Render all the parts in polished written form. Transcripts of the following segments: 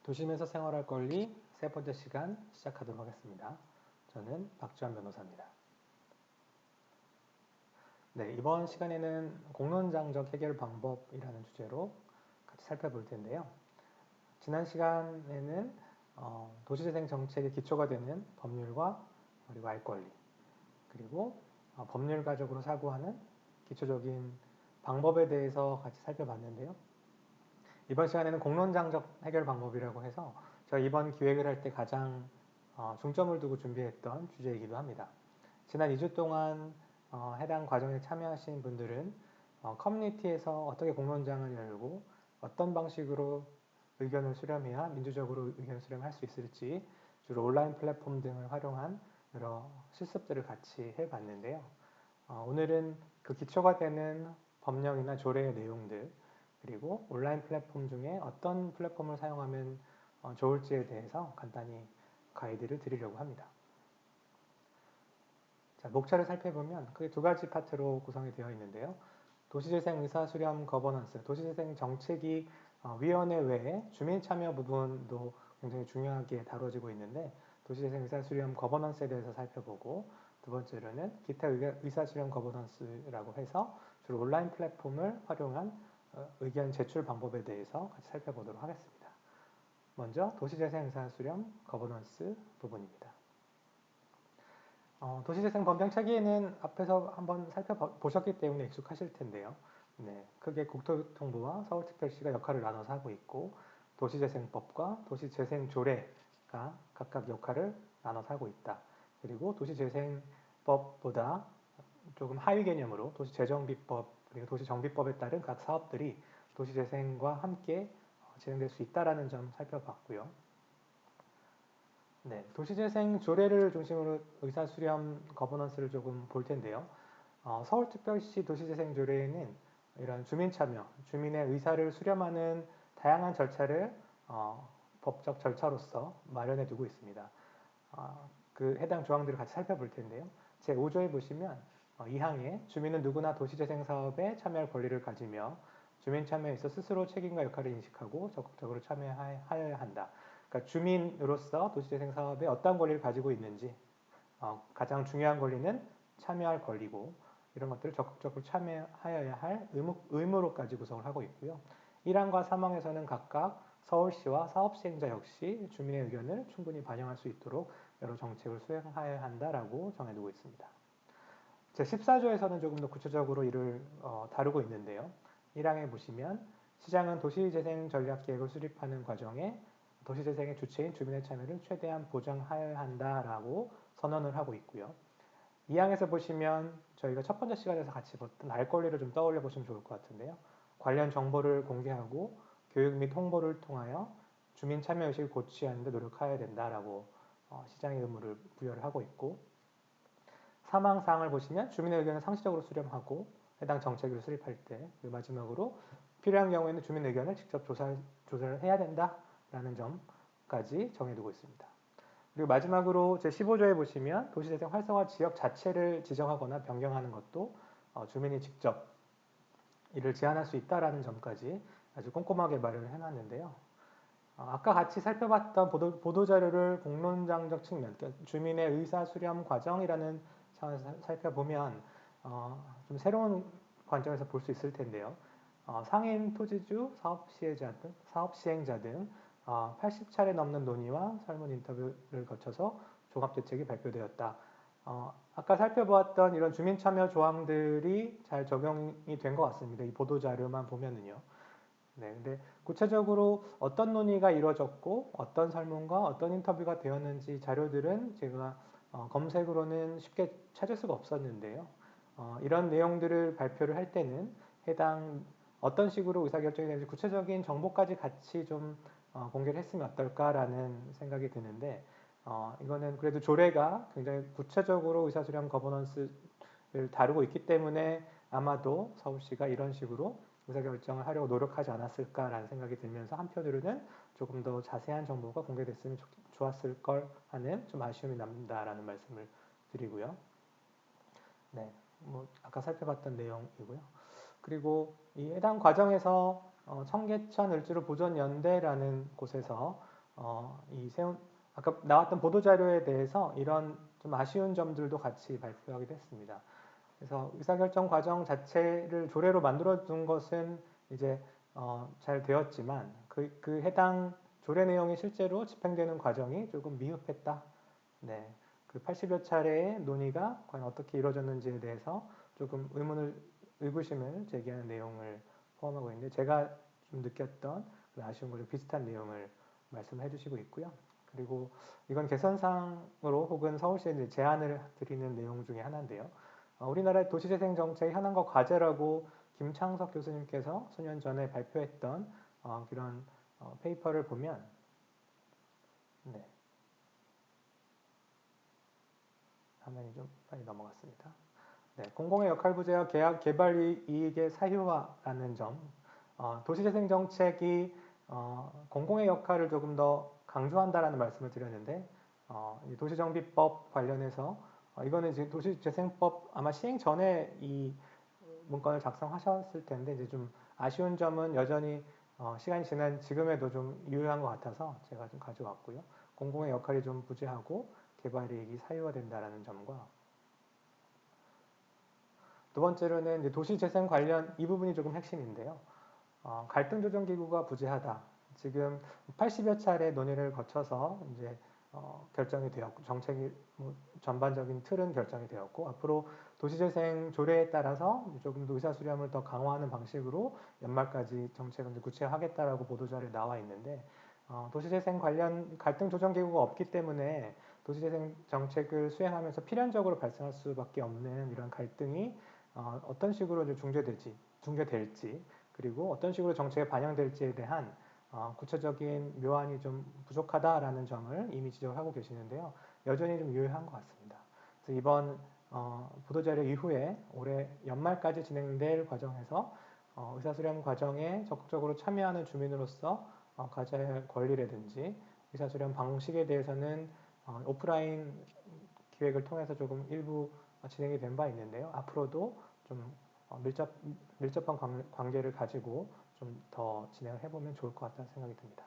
도심에서 생활할 권리 세 번째 시간 시작하도록 하겠습니다. 저는 박주환 변호사입니다. 네, 이번 시간에는 공론장적 해결 방법이라는 주제로 같이 살펴볼 텐데요. 지난 시간에는 도시재생 정책의 기초가 되는 법률과 그리고 알 권리, 그리고 법률가적으로 사고하는 기초적인 방법에 대해서 같이 살펴봤는데요. 이번 시간에는 공론장적 해결 방법이라고 해서 저희 이번 기획을 할 때 가장 중점을 두고 준비했던 주제이기도 합니다. 지난 2주 동안 해당 과정에 참여하신 분들은 커뮤니티에서 어떻게 공론장을 열고 어떤 방식으로 의견을 수렴해야 민주적으로 의견 수렴할 수 있을지 주로 온라인 플랫폼 등을 활용한 여러 실습들을 같이 해봤는데요. 오늘은 그 기초가 되는 법령이나 조례의 내용들, 그리고 온라인 플랫폼 중에 어떤 플랫폼을 사용하면 좋을지에 대해서 간단히 가이드를 드리려고 합니다. 자, 목차를 살펴보면 크게 두 가지 파트로 구성이 되어 있는데요. 도시재생 의사수렴 거버넌스, 도시재생 정책이 위원회 외에 주민참여 부분도 굉장히 중요하게 다뤄지고 있는데 도시재생 의사수렴 거버넌스에 대해서 살펴보고, 두 번째로는 기타 의사수렴 거버넌스라고 해서 주로 온라인 플랫폼을 활용한 의견 제출 방법에 대해서 같이 살펴보도록 하겠습니다. 먼저 도시재생 의사수렴 거버넌스 부분입니다. 도시재생 법령 체계는 앞에서 한번 살펴보셨기 때문에 익숙하실 텐데요. 네, 크게 국토교통부와 서울특별시가 역할을 나눠서 하고 있고, 도시재생법과 도시재생조례가 각각 역할을 나눠서 하고 있다. 그리고 도시재생법보다 조금 하위 개념으로 도시재정비법 그리고 도시정비법에 따른 각 사업들이 도시재생과 함께 진행될 수 있다는 점 살펴봤고요. 네, 도시재생 조례를 중심으로 의사수렴 거버넌스를 조금 볼 텐데요. 서울특별시 도시재생 조례에는 이런 주민참여, 주민의 의사를 수렴하는 다양한 절차를 법적 절차로서 마련해 두고 있습니다. 그 해당 조항들을 같이 살펴볼 텐데요. 제5조에 보시면 2항에 주민은 누구나 도시재생 사업에 참여할 권리를 가지며 주민 참여에 있어 스스로 책임과 역할을 인식하고 적극적으로 참여하여야 한다. 그러니까 주민으로서 도시재생 사업에 어떤 권리를 가지고 있는지, 가장 중요한 권리는 참여할 권리고, 이런 것들을 적극적으로 참여하여야 할 의무로까지 구성을 하고 있고요. 1항과 3항에서는 각각 서울시와 사업시행자 역시 주민의 의견을 충분히 반영할 수 있도록 여러 정책을 수행하여야 한다라고 정해두고 있습니다. 제14조에서는 조금 더 구체적으로 이를 다루고 있는데요. 1항에 보시면 시장은 도시재생 전략계획을 수립하는 과정에 도시재생의 주체인 주민의 참여를 최대한 보장하여야 한다라고 선언을 하고 있고요. 2항에서 보시면 저희가 첫 번째 시간에서 같이 봤던 알 권리를 좀 떠올려 보시면 좋을 것 같은데요. 관련 정보를 공개하고 교육 및 홍보를 통하여 주민 참여의식을 고취하는 데 노력해야 된다라고 시장의 의무를 부여를 하고 있고, 3항 사항을 보시면 주민의 의견을 상시적으로 수렴하고 해당 정책을 수립할 때, 마지막으로 필요한 경우에는 주민 의견을 직접 조사를 해야 된다라는 점까지 정해두고 있습니다. 그리고 마지막으로 제15조에 보시면 도시재생 활성화 지역 자체를 지정하거나 변경하는 것도 주민이 직접 이를 제한할 수 있다는 점까지 아주 꼼꼼하게 마련을 해놨는데요. 아까 같이 살펴봤던 보도자료를 공론장적 측면, 그러니까 주민의 의사수렴 과정이라는 차원에서 살펴보면 좀 새로운 관점에서 볼 수 있을 텐데요. 상인 토지주, 사업시행자 등 80차례 넘는 논의와 설문 인터뷰를 거쳐서 종합대책이 발표되었다. 아까 살펴보았던 이런 주민참여 조항들이 잘 적용이 된 것 같습니다. 이 보도자료만 보면은요. 네, 근데 구체적으로 어떤 논의가 이루어졌고 어떤 설문과 어떤 인터뷰가 되었는지 자료들은 제가 검색으로는 쉽게 찾을 수가 없었는데요. 이런 내용들을 발표를 할 때는 해당 어떤 식으로 의사결정이 되는지 구체적인 정보까지 같이 좀 공개를 했으면 어떨까라는 생각이 드는데, 이거는 그래도 조례가 굉장히 구체적으로 의사수렴 거버넌스를 다루고 있기 때문에 아마도 서울시가 이런 식으로 의사결정을 하려고 노력하지 않았을까라는 생각이 들면서, 한편으로는 조금 더 자세한 정보가 공개됐으면 좋았을 걸 하는 좀 아쉬움이 남는다라는 말씀을 드리고요. 네, 뭐 아까 살펴봤던 내용이고요. 그리고 이 해당 과정에서 청계천 을지로 보존연대라는 곳에서 이 세운 아까 나왔던 보도 자료에 대해서 이런 좀 아쉬운 점들도 같이 발표하기도 했습니다. 그래서 의사결정 과정 자체를 조례로 만들어둔 것은 이제 잘 되었지만 그 해당 조례 내용이 실제로 집행되는 과정이 조금 미흡했다. 네, 그 80여 차례의 논의가 과연 어떻게 이루어졌는지에 대해서 조금 의구심을 제기하는 내용을 포함하고 있는데 제가 좀 느꼈던 그 아쉬운 거좀 비슷한 내용을 말씀해 주시고 있고요. 그리고 이건 개선사항으로 혹은 서울시에 이제 제안을 드리는 내용 중에 하나인데요. 우리나라의 도시재생 정책 현황과 과제라고 김창석 교수님께서 수년 전에 발표했던 그런 페이퍼를 보면 네, 화면이 좀 빨리 넘어갔습니다. 네, 공공의 역할 부재와 개발 이익의 사유화라는 점, 도시재생 정책이 공공의 역할을 조금 더 강조한다라는 말씀을 드렸는데 도시정비법 관련해서 이거는 지금 도시재생법 아마 시행 전에 이 문건을 작성하셨을 텐데 이제 좀 아쉬운 점은 여전히 시간이 지난 지금에도 좀 유효한 것 같아서 제가 좀 가져왔고요. 공공의 역할이 좀 부재하고 개발 이익이 사유화된다라는 점과 두 번째로는 이제 도시재생 관련 이 부분이 조금 핵심인데요. 갈등 조정 기구가 부재하다. 지금 80여 차례 논의를 거쳐서 이제 결정이 되었고 정책이 뭐 전반적인 틀은 결정이 되었고 앞으로 도시재생 조례에 따라서 조금 더 의사수렴을 더 강화하는 방식으로 연말까지 정책을 구체화하겠다라고 보도자료에 나와 있는데 도시재생 관련 갈등 조정 기구가 없기 때문에 도시재생 정책을 수행하면서 필연적으로 발생할 수밖에 없는 이런 갈등이 어떤 식으로 이제 중재될지 그리고 어떤 식으로 정책에 반영될지에 대한 구체적인 묘안이 좀 부족하다라는 점을 이미 지적을 하고 계시는데요. 여전히 좀 유효한 것 같습니다. 그래서 이번 보도자료 이후에 올해 연말까지 진행될 과정에서 의사수렴 과정에 적극적으로 참여하는 주민으로서 가져야 할 권리라든지 의사수렴 방식에 대해서는 오프라인 기획을 통해서 조금 일부 진행이 된 바 있는데요. 앞으로도 좀 밀접한 관계를 가지고 좀 더 진행을 해보면 좋을 것 같다는 생각이 듭니다.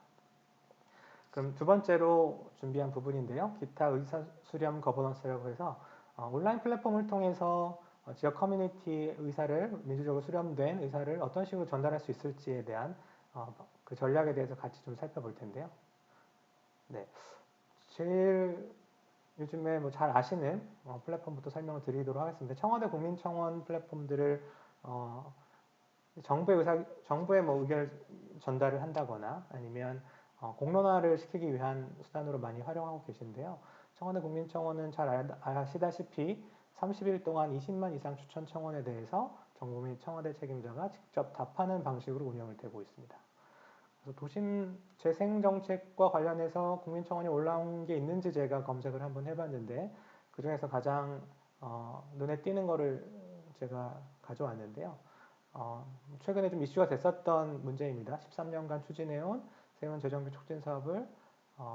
그럼 두 번째로 준비한 부분인데요. 기타 의사수렴 거버넌스라고 해서 온라인 플랫폼을 통해서 지역 커뮤니티 의사를 민주적으로 수렴된 의사를 어떤 식으로 전달할 수 있을지에 대한 그 전략에 대해서 같이 좀 살펴볼 텐데요. 네, 제일 요즘에 뭐 잘 아시는 플랫폼부터 설명을 드리도록 하겠습니다. 청와대 국민청원 플랫폼들을 정부의 뭐 의견을 전달을 한다거나 아니면 공론화를 시키기 위한 수단으로 많이 활용하고 계신데요. 청와대 국민청원은 잘 아시다시피 30일 동안 20만 이상 추천 청원에 대해서 정부 및 청와대 책임자가 직접 답하는 방식으로 운영을 되고 있습니다. 그래서 도심 재생 정책과 관련해서 국민청원이 올라온 게 있는지 제가 검색을 한번 해봤는데 그 중에서 가장 눈에 띄는 거를 제가 가져왔는데요. 최근에 좀 이슈가 됐었던 문제입니다. 13년간 추진해온 세운 재정비 촉진 사업을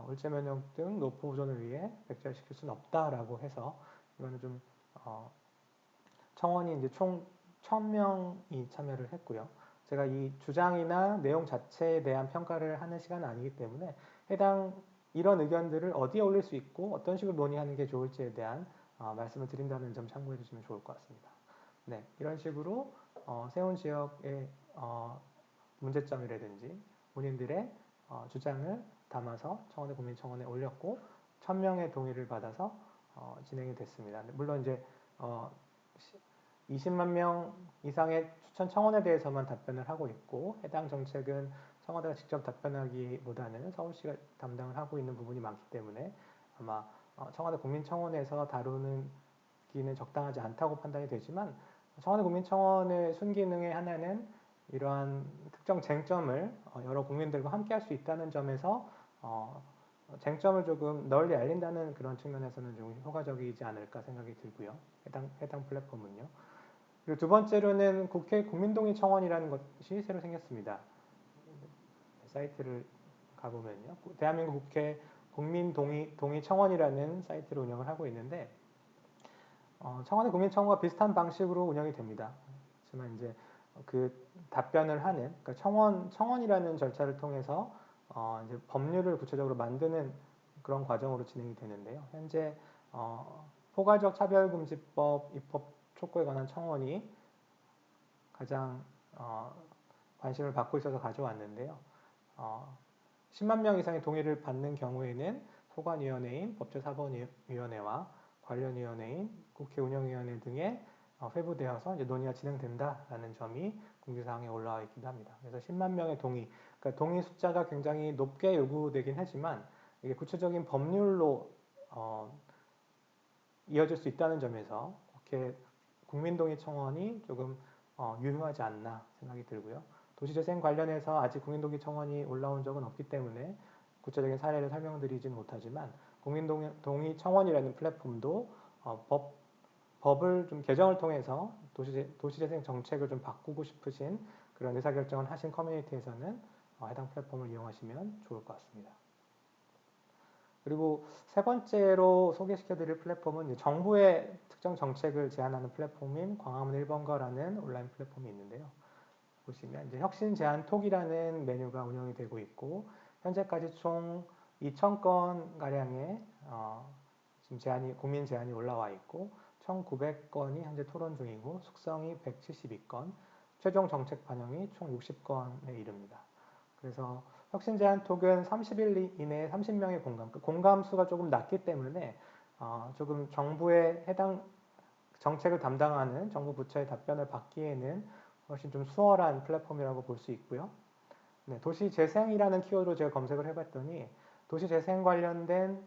을제 면역 등 노포 보존을 위해 백지화시킬 수는 없다라고 해서 이거는 좀 청원이 이제 총 1,000명이 참여를 했고요. 제가 이 주장이나 내용 자체에 대한 평가를 하는 시간은 아니기 때문에 해당 이런 의견들을 어디에 올릴 수 있고 어떤 식으로 논의하는 게 좋을지에 대한 말씀을 드린다는 점 참고해 주시면 좋을 것 같습니다. 네, 이런 식으로 세운 지역의 문제점이라든지 본인들의 주장을 담아서 청와대 국민청원에 올렸고 1,000명의 동의를 받아서 진행이 됐습니다. 물론 이제 20만 명 이상의 추천 청원에 대해서만 답변을 하고 있고 해당 정책은 청와대가 직접 답변하기보다는 서울시가 담당을 하고 있는 부분이 많기 때문에 아마 청와대 국민청원에서 다루는 기는 적당하지 않다고 판단이 되지만 청와대 국민청원의 순기능의 하나는 이러한 특정 쟁점을 여러 국민들과 함께 할 수 있다는 점에서 쟁점을 조금 널리 알린다는 그런 측면에서는 좀 효과적이지 않을까 생각이 들고요. 해당 플랫폼은요. 그리고 두 번째로는 국회 국민동의 청원이라는 것이 새로 생겼습니다. 사이트를 가보면요. 대한민국 국회 국민동의 청원이라는 사이트를 운영을 하고 있는데 청와대 국민청원과 비슷한 방식으로 운영이 됩니다. 하지만 이제 그 답변을 하는 그러니까 청원이라는 절차를 통해서 이제 법률을 구체적으로 만드는 그런 과정으로 진행이 되는데요. 현재 포괄적 차별금지법 입법 촉구에 관한 청원이 가장 관심을 받고 있어서 가져왔는데요. 10만 명 이상의 동의를 받는 경우에는 소관위원회인 법제사법위원회와 관련 위원회인 국회 운영위원회 등에 회부되어서 이제 논의가 진행된다라는 점이 공지사항에 올라와 있기도 합니다. 그래서 10만 명의 동의, 그러니까 동의 숫자가 굉장히 높게 요구되긴 하지만 이게 구체적인 법률로 이어질 수 있다는 점에서 국회 국민동의 청원이 조금 유효하지 않나 생각이 들고요. 도시재생 관련해서 아직 국민동의 청원이 올라온 적은 없기 때문에 구체적인 사례를 설명드리지는 못하지만 국민동의 청원이라는 플랫폼도 법을 좀 개정을 통해서 도시재생 정책을 좀 바꾸고 싶으신 그런 의사결정을 하신 커뮤니티에서는 해당 플랫폼을 이용하시면 좋을 것 같습니다. 그리고 세 번째로 소개시켜드릴 플랫폼은 정부의 특정 정책을 제안하는 플랫폼인 광화문 1번가라는 온라인 플랫폼이 있는데요. 보시면 이제 혁신 제안 톡이라는 메뉴가 운영이 되고 있고 현재까지 총 2,000건 가량의 지금 국민 제안이 올라와 있고 1,900건이 현재 토론 중이고 숙성이 172건, 최종 정책 반영이 총 60건에 이릅니다. 그래서 혁신 제안 톡은 30일 이내에 30명의 공감 수가 조금 낮기 때문에 조금 정부의 해당 정책을 담당하는 정부 부처의 답변을 받기에는 훨씬 좀 수월한 플랫폼이라고 볼 수 있고요. 네, 도시재생이라는 키워드로 제가 검색을 해봤더니 도시재생 관련된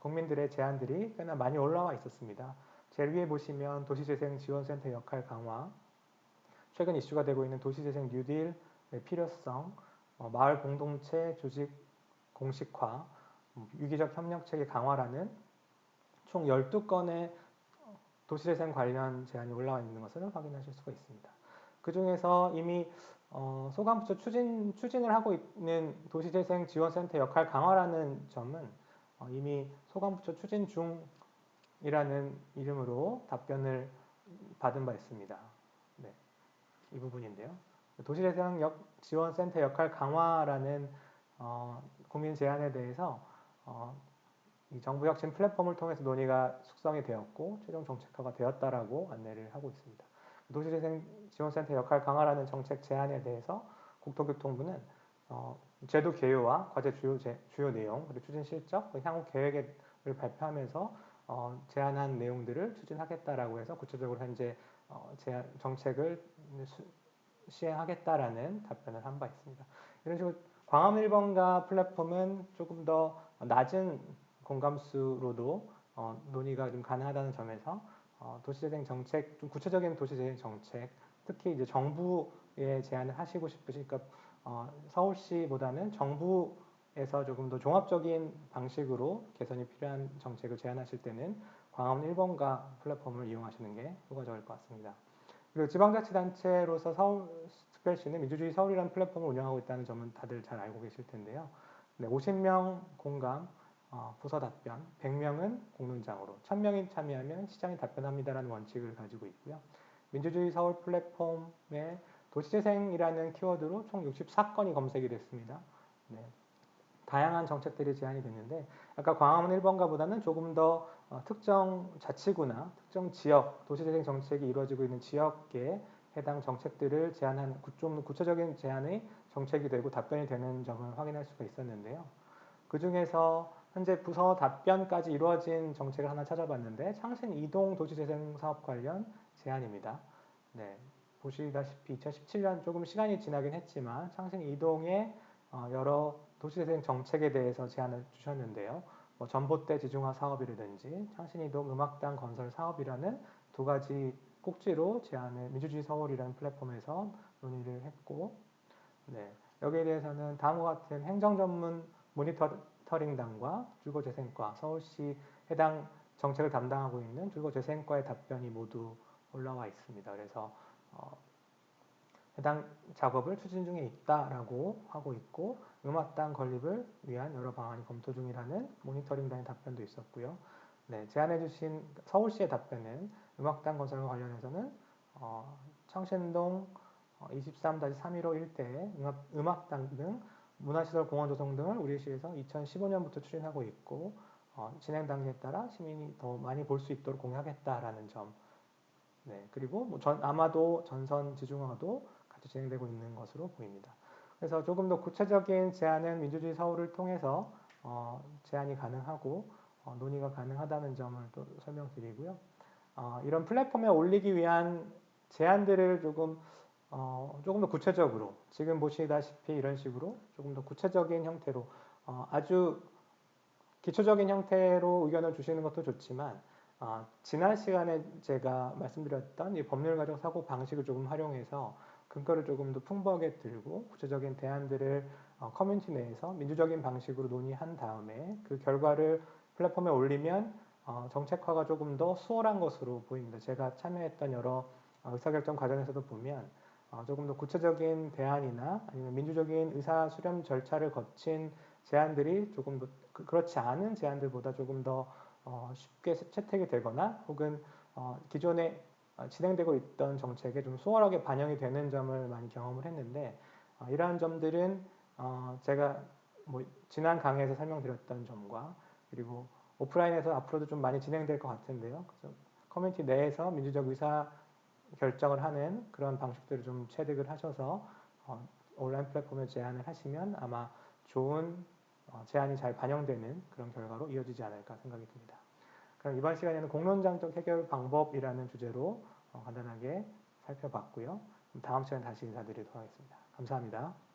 국민들의 제안들이 꽤나 많이 올라와 있었습니다. 제일 위에 보시면 도시재생 지원센터 역할 강화, 최근 이슈가 되고 있는 도시재생 뉴딜의 필요성, 마을 공동체 조직 공식화, 유기적 협력체계 강화라는 총 12건의 도시재생 관련 제안이 올라와 있는 것을 확인하실 수가 있습니다. 그 중에서 이미 소관부처 추진을 하고 있는 도시재생 지원센터 역할 강화라는 점은 이미 소관부처 추진 중이라는 이름으로 답변을 받은 바 있습니다. 네, 이 부분인데요. 도시재생 지원센터 역할 강화라는 국민 제안에 대해서 이 정부 혁신 플랫폼을 통해서 논의가 숙성이 되었고 최종 정책화가 되었다라고 안내를 하고 있습니다. 도시재생 지원센터 역할 강화라는 정책 제안에 대해서 국토교통부는 제도 개요와 과제 주요 내용, 그리고 추진 실적, 향후 계획을 발표하면서 제안한 내용들을 추진하겠다라고 해서 구체적으로 현재 정책을 시행하겠다라는 답변을 한 바 있습니다. 이런 식으로 광화문 1번가 플랫폼은 조금 더 낮은 공감수로도 논의가 좀 가능하다는 점에서 도시재생 정책, 좀 구체적인 도시재생 정책, 특히 이제 정부에 제안을 하시고 싶으시니까 서울시보다는 정부에서 조금 더 종합적인 방식으로 개선이 필요한 정책을 제안하실 때는 광화문 1번가 플랫폼을 이용하시는 게 효과적일 것 같습니다. 그리고 지방자치단체로서 서울특별시는 민주주의 서울이라는 플랫폼을 운영하고 있다는 점은 다들 잘 알고 계실 텐데요. 네, 50명 공감, 부서 답변, 100명은 공론장으로, 1000명이 참여하면 시장이 답변합니다라는 원칙을 가지고 있고요. 민주주의 서울 플랫폼에 도시재생이라는 키워드로 총 64건이 검색이 됐습니다. 네, 다양한 정책들이 제안이 됐는데 아까 광화문 1번가보다는 조금 더 특정 자치구나 특정 지역, 도시재생 정책이 이루어지고 있는 지역에 해당 정책들을 제안한 좀 구체적인 제안의 정책이 되고 답변이 되는 점을 확인할 수가 있었는데요. 그 중에서 현재 부서 답변까지 이루어진 정책을 하나 찾아봤는데 창신 이동 도시재생 사업 관련 제안입니다. 네, 보시다시피 2017년 조금 시간이 지나긴 했지만 창신 이동의 여러 도시재생 정책에 대해서 제안을 주셨는데요. 전봇대 지중화 사업이라든지 창신이동 음악당 건설 사업이라는 두 가지 꼭지로 제안을 민주주의 서울이라는 플랫폼에서 논의를 했고, 네, 여기에 대해서는 다음과 같은 행정전문 모니터링단과 줄거재생과 서울시 해당 정책을 담당하고 있는 줄거재생과의 답변이 모두 올라와 있습니다. 그래서 해당 작업을 추진 중에 있다라고 하고 있고 음악당 건립을 위한 여러 방안이 검토 중이라는 모니터링단의 답변도 있었고요. 네, 제안해주신 서울시의 답변은 음악당 건설과 관련해서는 청신동 23-315 일대에 음악당 등 문화시설 공원 조성 등을 우리 시에서 2015년부터 추진하고 있고 진행 단계에 따라 시민이 더 많이 볼 수 있도록 공유하겠다라는 점. 네, 그리고 아마도 전선 지중화도 같이 진행되고 있는 것으로 보입니다. 그래서 조금 더 구체적인 제안은 민주주의 서울을 통해서 제안이 가능하고 논의가 가능하다는 점을 또 설명드리고요. 이런 플랫폼에 올리기 위한 제안들을 조금 더 구체적으로 지금 보시다시피 이런 식으로 조금 더 구체적인 형태로 아주 기초적인 형태로 의견을 주시는 것도 좋지만 지난 시간에 제가 말씀드렸던 이 법률 가정 사고 방식을 조금 활용해서 근거를 조금 더 풍부하게 들고 구체적인 대안들을 커뮤니티 내에서 민주적인 방식으로 논의한 다음에 그 결과를 플랫폼에 올리면 정책화가 조금 더 수월한 것으로 보입니다. 제가 참여했던 여러 의사결정 과정에서도 보면 조금 더 구체적인 대안이나 아니면 민주적인 의사 수렴 절차를 거친 제안들이 조금 더 그렇지 않은 제안들보다 조금 더 쉽게 채택이 되거나 혹은 기존에 진행되고 있던 정책에 좀 수월하게 반영이 되는 점을 많이 경험을 했는데 이러한 점들은 제가 뭐 지난 강의에서 설명드렸던 점과 그리고 오프라인에서 앞으로도 좀 많이 진행될 것 같은데요. 그래서 커뮤니티 내에서 민주적 의사 결정을 하는 그런 방식들을 좀 체득을 하셔서 온라인 플랫폼에 제안을 하시면 아마 좋은 제안이 잘 반영되는 그런 결과로 이어지지 않을까 생각이 듭니다. 그럼 이번 시간에는 공론장적 해결 방법이라는 주제로 간단하게 살펴봤고요. 다음 시간에 다시 인사드리도록 하겠습니다. 감사합니다.